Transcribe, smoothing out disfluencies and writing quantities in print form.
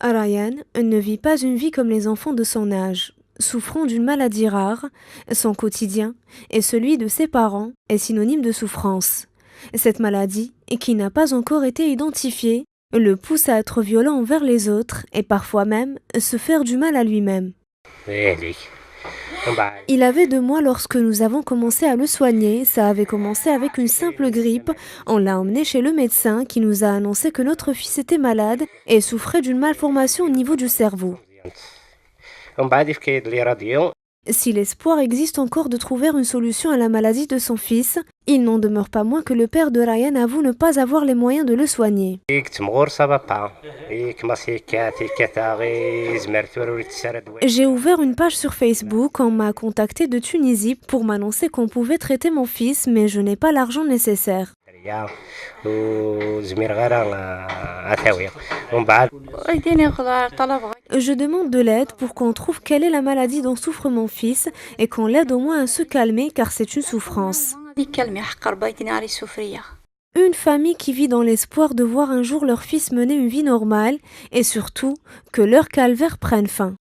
Ryan ne vit pas une vie comme les enfants de son âge. Souffrant d'une maladie rare, son quotidien et celui de ses parents est synonyme de souffrance. Cette maladie, qui n'a pas encore été identifiée, le pousse à être violent envers les autres et parfois même se faire du mal à lui-même. Il avait 2 mois lorsque nous avons commencé à le soigner. Ça avait commencé avec une simple grippe. On l'a emmené chez le médecin qui nous a annoncé que notre fils était malade et souffrait d'une malformation au niveau du cerveau. Si l'espoir existe encore de trouver une solution à la maladie de son fils, il n'en demeure pas moins que le père de Ryan avoue ne pas avoir les moyens de le soigner. J'ai ouvert une page sur Facebook, on m'a contacté de Tunisie pour m'annoncer qu'on pouvait traiter mon fils, mais je n'ai pas l'argent nécessaire. Je demande de l'aide pour qu'on trouve quelle est la maladie dont souffre mon fils et qu'on l'aide au moins à se calmer car c'est une souffrance. Une famille qui vit dans l'espoir de voir un jour leur fils mener une vie normale et surtout que leur calvaire prenne fin.